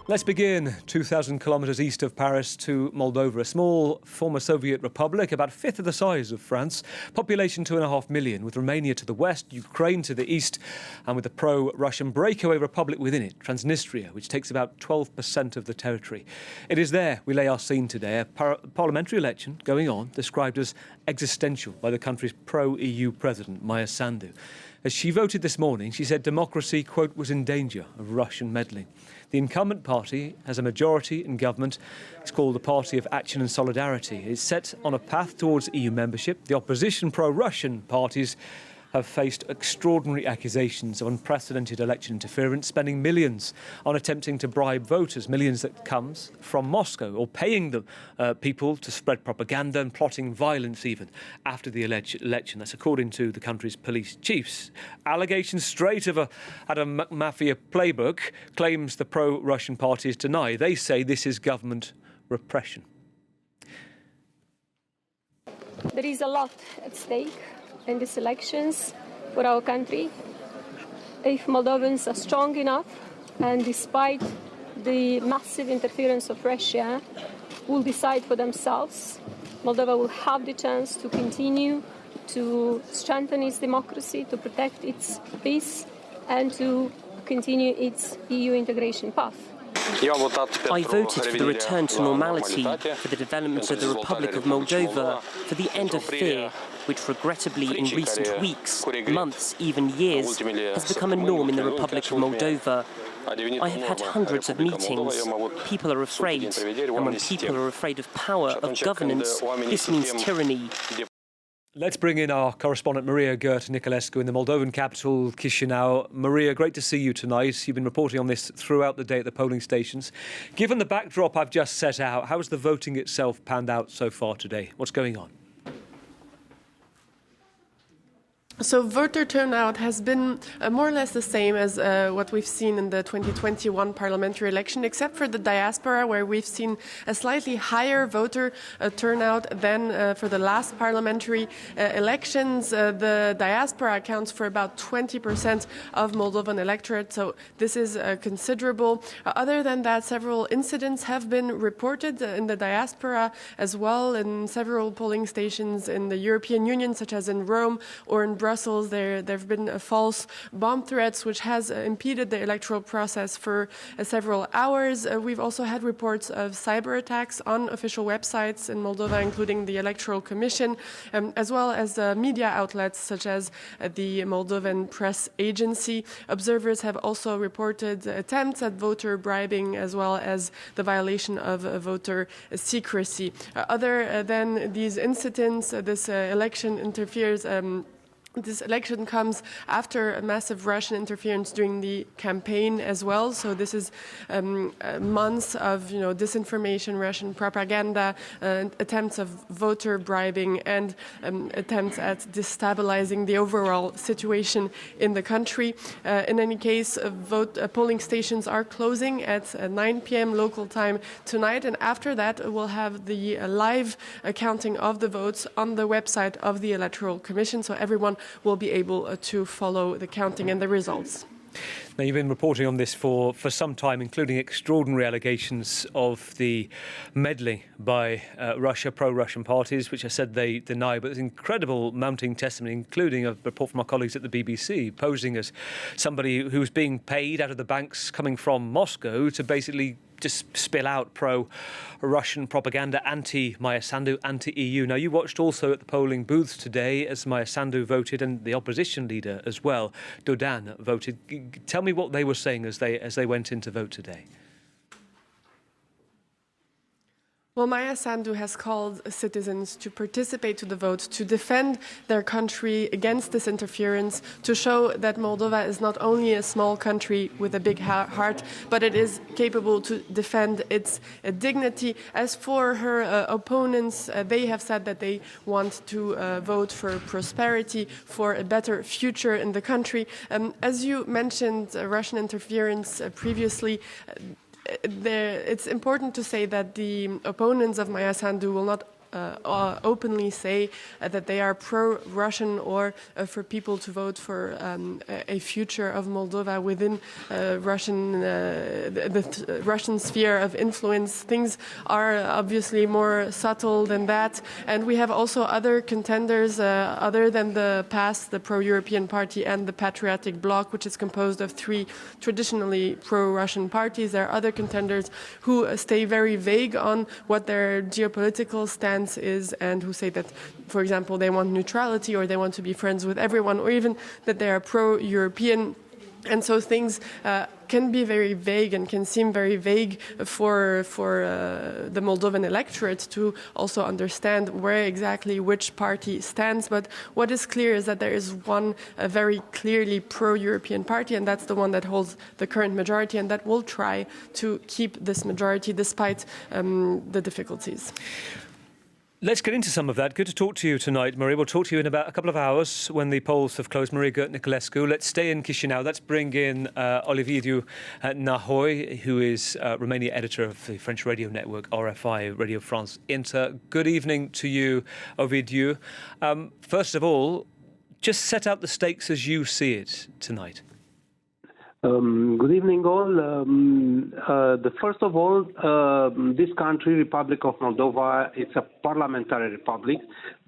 Let's begin 2,000 kilometres east of Paris to Moldova, a small former Soviet republic, about a fifth of the size of France, population 2.5 million, with Romania to the west, Ukraine to the east, and with a pro-Russian breakaway republic within it, Transnistria, which takes about 12% of the territory. It is there we lay our scene today, a parliamentary election going on, described as existential by the country's pro-EU president, Maria Sandu. As she voted this morning, she said democracy, quote, was in danger of Russian meddling. The incumbent party has a majority in government. It's called the Party of Action and Solidarity. It's set on a path towards EU membership. The opposition pro-Russian parties have faced extraordinary accusations of unprecedented election interference, spending millions on attempting to bribe voters, millions that comes from Moscow, or paying them people to spread propaganda and plotting violence even after the election. That's according to the country's police chiefs. Allegations straight out of a mafia playbook, claims the pro-Russian parties deny. They say this is government repression. There is a lot at stake in these elections for our country. If Moldovans are strong enough, and despite the massive interference of Russia, will decide for themselves, Moldova will have the chance to continue to strengthen its democracy, to protect its peace, and to continue its EU integration path. I voted for the return to normality, for the development of the Republic of Moldova, for the end of fear, which regrettably in recent weeks, months, even years, has become a norm in the Republic of Moldova. I have had hundreds of meetings. People are afraid, and when people are afraid of power, of governance, this means tyranny. Let's bring in our correspondent Maria Gerth-Niculescu in the Moldovan capital, Chisinau. Maria, great to see you tonight. You've been reporting on this throughout the day at the polling stations. Given the backdrop I've just set out, how has the voting itself panned out so far today? What's going on? So voter turnout has been more or less the same as what we've seen in the 2021 parliamentary election, except for the diaspora, where we've seen a slightly higher voter turnout than for the last parliamentary elections. The diaspora accounts for about 20% of Moldovan electorate, so this is considerable. Other than that, several incidents have been reported in the diaspora as well, in several polling stations in the European Union, such as in Rome or in Brussels. There have been false bomb threats, which has impeded the electoral process for several hours. We've also had reports of cyber attacks on official websites in Moldova, including the Electoral Commission, as well as media outlets such as the Moldovan Press Agency. Observers have also reported attempts at voter bribing, as well as the violation of voter secrecy. Other than these incidents, this election interferes. This election comes after a massive Russian interference during the campaign as well. So this is months of disinformation, Russian propaganda, attempts of voter bribing, and attempts at destabilizing the overall situation in the country. In any case, polling stations are closing at 9 p.m. local time tonight, and after that we'll have the live counting of the votes on the website of the Electoral Commission, so everyone will be able to follow the counting and the results. Now, you've been reporting on this for some time, including extraordinary allegations of the meddling by Russia, pro-Russian parties, which I said they deny, but there's incredible mounting testimony, including a report from our colleagues at the BBC, posing as somebody who's being paid out of the banks coming from Moscow to basically just spill out pro-Russian propaganda, anti-Maria Sandu, anti-EU. Now, you watched also at the polling booths today as Maria Sandu voted, and the opposition leader as well, Dodan, voted. Tell me what they were saying as they went in to vote today. Well, Maria Sandu has called citizens to participate to the vote, to defend their country against this interference, to show that Moldova is not only a small country with a big heart, but it is capable to defend its dignity. As for her opponents, they have said that they want to vote for prosperity, for a better future in the country. As you mentioned, Russian interference previously, it's important to say that the opponents of Maria Sandu will not openly say that they are pro-Russian or for people to vote for a future of Moldova within the Russian sphere of influence. Things are obviously more subtle than that. And we have also other contenders other than the PAS, the pro-European party, and the Patriotic Bloc, which is composed of three traditionally pro-Russian parties. There are other contenders who stay very vague on what their geopolitical stance is and who say that, for example, they want neutrality or they want to be friends with everyone, or even that they are pro-European. And so things can be very vague and can seem very vague for the Moldovan electorate to also understand where exactly which party stands. But what is clear is that there is one very clearly pro-European party, and that's the one that holds the current majority, and that will try to keep this majority despite the difficulties. Let's get into some of that. Good to talk to you tonight, Maria. We'll talk to you in about a couple of hours when the polls have closed. Maria Gerth-Niculescu. Let's stay in Chișinău. Let's bring in Ovidiu Nahol, who is Romania editor of the French radio network RFI, Radio France Inter. Good evening to you, Ovidiu. First of all, just set out the stakes as you see it tonight. Good evening, all. First of all, this country, Republic of Moldova, it's a parliamentary republic.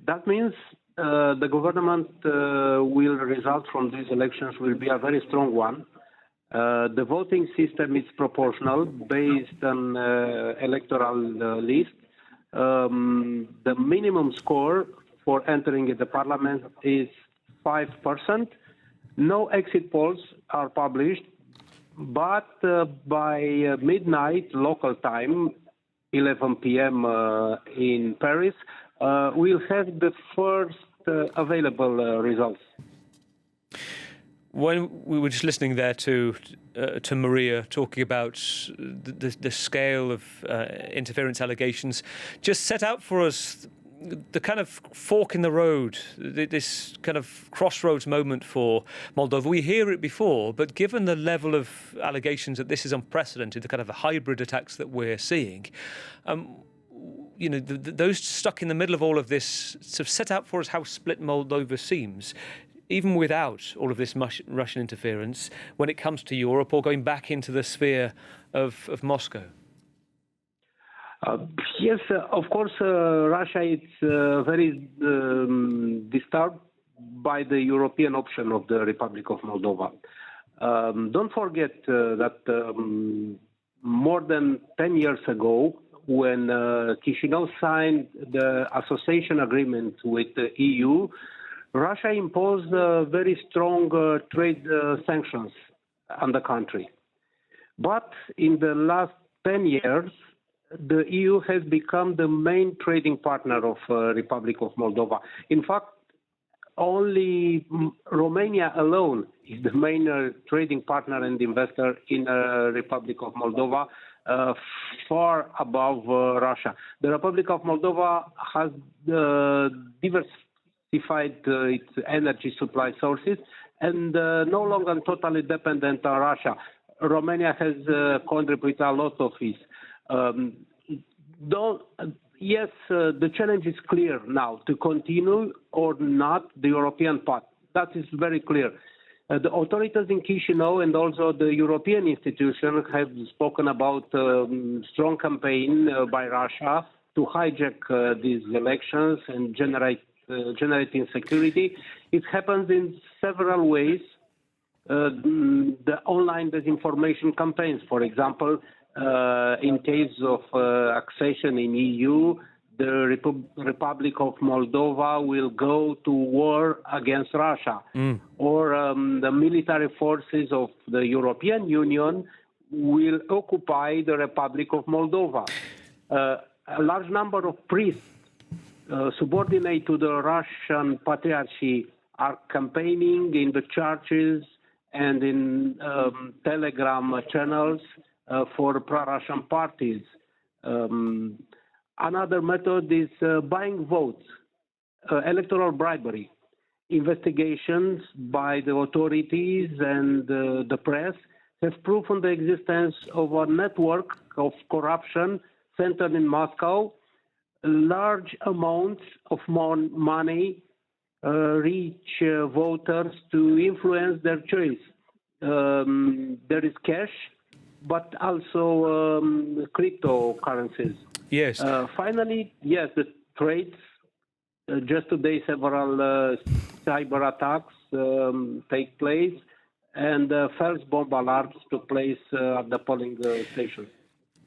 That means the government will result from these elections will be a very strong one. The voting system is proportional, based on electoral list. The minimum score for entering the parliament is 5%. No exit polls are published, but by midnight local time, 11 p.m. In Paris, we'll have the first available results. When we were just listening there to Maria talking about the scale of interference allegations, just set out for us the kind of fork in the road, this kind of crossroads moment for Moldova. We hear it before, but given the level of allegations that this is unprecedented, the kind of hybrid attacks that we're seeing, those stuck in the middle of all of this sort of set out for us how split Moldova seems, even without all of this Russian interference, when it comes to Europe or going back into the sphere of Moscow. Yes, of course, Russia is very disturbed by the European option of the Republic of Moldova. Don't forget that more than 10 years ago, when Chișinău signed the association agreement with the EU, Russia imposed very strong trade sanctions on the country. But in the last 10 years, the EU has become the main trading partner of Republic of Moldova. In fact, only Romania alone is the main trading partner and investor in Republic of Moldova, far above Russia. The Republic of Moldova has diversified its energy supply sources and no longer totally dependent on Russia. Romania has contributed a lot of it. The challenge is clear now, to continue or not the European path. That is very clear. The authorities in Chișinău and also the European institutions have spoken about strong campaign by Russia to hijack these elections and generate insecurity. It happens in several ways. The online disinformation campaigns, for example, in case of accession in EU, the Republic of Moldova will go to war against Russia, or the military forces of the European Union will occupy the Republic of Moldova. A large number of priests subordinate to the Russian Patriarchy are campaigning in the churches and in Telegram channels for pro-Russian parties. Another method is buying votes, electoral bribery. Investigations by the authorities and the press have proven the existence of a network of corruption centered in Moscow, large amounts of money reach voters to influence their choice. There is cash, but also cryptocurrencies. Yes. Finally, yes, the trades. Just today, several cyber attacks take place, and false bomb alarms took place at the polling station.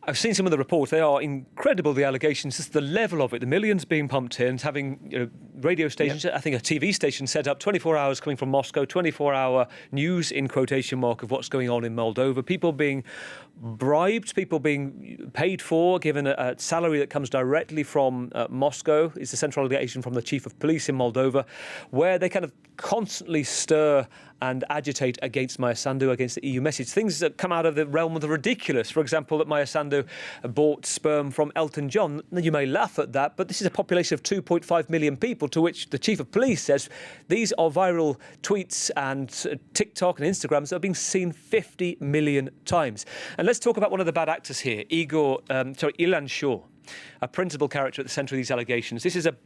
I've seen some of the reports. They are incredible, the allegations, just the level of it, the millions being pumped in, having radio stations, I think a TV station set up 24 hours coming from Moscow, 24-hour news in quotation mark of what's going on in Moldova, people being bribed, people being paid for, given a salary that comes directly from Moscow, is the central allegation from the chief of police in Moldova, where they kind of constantly stir and agitate against Maia Sandu, against the EU message. Things that come out of the realm of the ridiculous. For example, that Maia Sandu bought sperm from Elton John. You may laugh at that, but this is a population of 2.5 million people, to which the chief of police says these are viral tweets and TikTok and Instagrams that have been seen 50 million times. And let's talk about one of the bad actors here, Ilan Shaw, a principal character at the centre of these allegations. This is a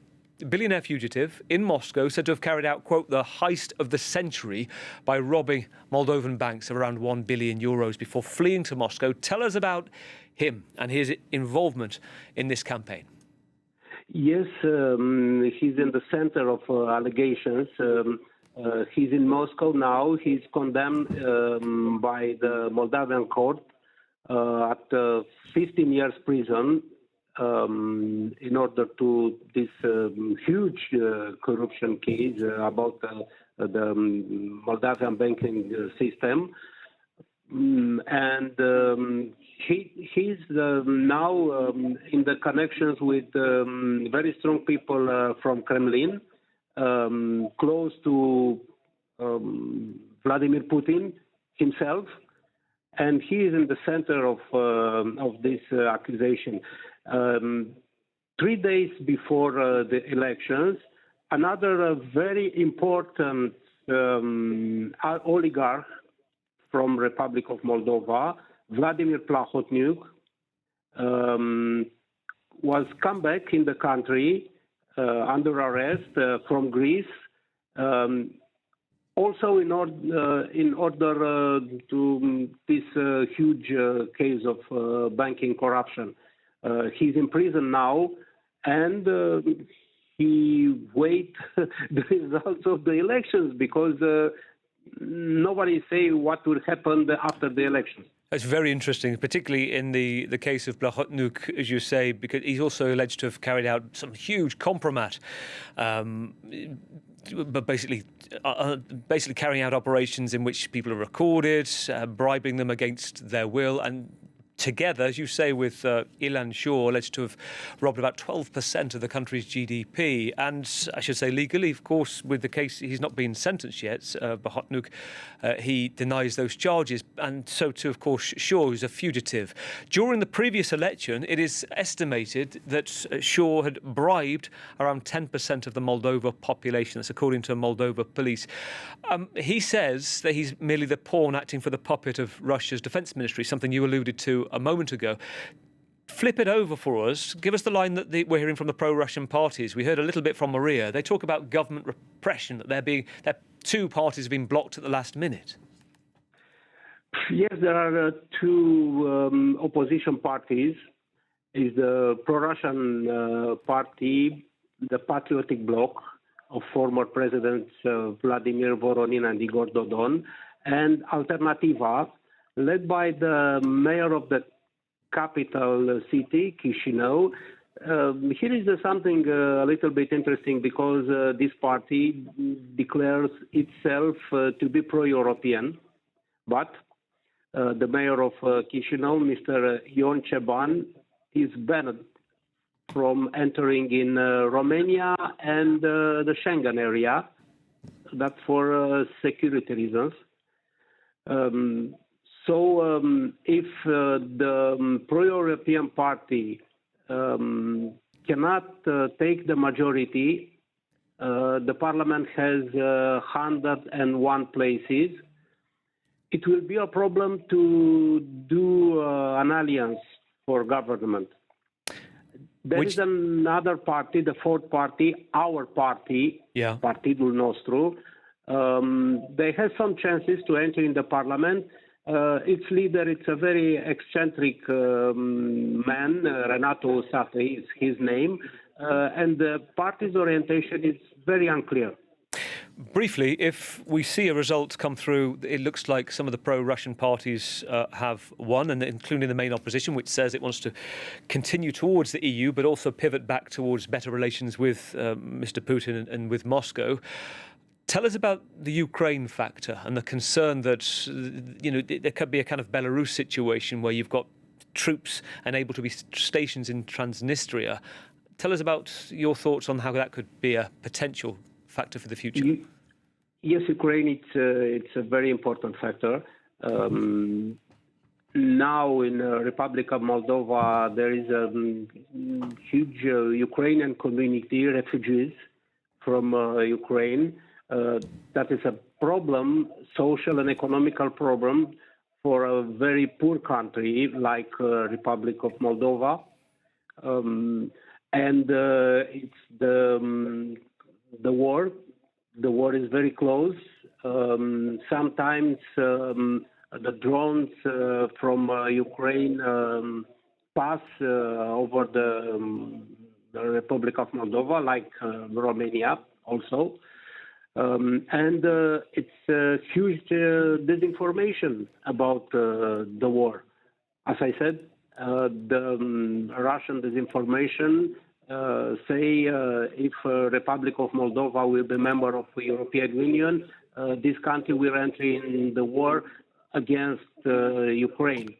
billionaire fugitive in Moscow, said to have carried out, quote, the heist of the century by robbing Moldovan banks of around 1 billion euros before fleeing to Moscow. Tell us about him and his involvement in this campaign. Yes, he's in the center of allegations. He's in Moscow now. He's condemned by the Moldavian court at 15 years prison in order to this huge corruption case about the Moldavian banking system. And he's now in the connections with very strong people from Kremlin, close to Vladimir Putin himself, and he is in the center of this accusation. 3 days before the elections, another very important oligarch from Republic of Moldova, Vladimir Plahotniuc, was come back in the country under arrest from Greece, also in order to this huge case of banking corruption. He's in prison now, and he waits the results of the elections because nobody say what will happen after the elections. It's very interesting, particularly in the case of Plahotniuc, as you say, because he's also alleged to have carried out some huge compromat, but basically carrying out operations in which people are recorded, bribing them against their will, and together, as you say, with Ilan Shaw, alleged to have robbed about 12% of the country's GDP. And I should say legally, of course, with the case, he's not been sentenced yet, Plahotniuc. He denies those charges. And so too, of course, Shaw, who's a fugitive. During the previous election, it is estimated that Shaw had bribed around 10% of the Moldova population. That's according to Moldova police. He says that he's merely the pawn acting for the puppet of Russia's defence ministry, something you alluded to a moment ago. Flip it over for us. Give us the line that we're hearing from the pro-Russian parties. We heard a little bit from Maria. They talk about government repression, that two parties have been blocked at the last minute. Yes, there are two opposition parties. Is the pro-Russian party, the Patriotic Bloc of former presidents Vladimir Voronin and Igor Dodon, and Alternativa, led by the mayor of the capital city, Chisinau. Here is something a little bit interesting because this party declares itself to be pro-European, but the mayor of Chisinau, Mr. Ion Ceban, is banned from entering in Romania and the Schengen area. That's for security reasons. So if the pro-European party cannot take the majority, the parliament has 101 places. It will be a problem to do an alliance for government. There is another party, the fourth party, our party, Partidul Nostru. They have some chances to enter in the parliament. Its leader, it's a very eccentric man, Renato Sate is his name, and the party's orientation is very unclear. Briefly, if we see a result come through, it looks like some of the pro-Russian parties have won, and including the main opposition, which says it wants to continue towards the EU, but also pivot back towards better relations with Mr. Putin and with Moscow. Tell us about the Ukraine factor and the concern that, there could be a kind of Belarus situation where you've got troops unable to be stationed in Transnistria. Tell us about your thoughts on how that could be a potential factor for the future. Yes, Ukraine, it's a very important factor. Now in the Republic of Moldova, there is a huge Ukrainian community, refugees from Ukraine. That is a problem, social and economical problem for a very poor country like Republic of Moldova. It's the war. The war is very close. Sometimes the drones from Ukraine pass over the Republic of Moldova, like Romania also. It's a huge disinformation about the war. As I said, the Russian disinformation say if Republic of Moldova will be a member of the European Union, this country will enter in the war against Ukraine.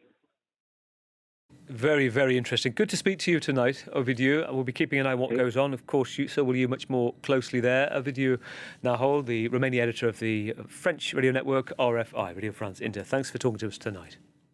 Very, very interesting. Good to speak to you tonight, Ovidiu. We'll be keeping an eye on what goes on. Of course, so will you much more closely there. Ovidiu Nahol, the Romanian editor of the French radio network RFI, Radio France Inter. Thanks for talking to us tonight.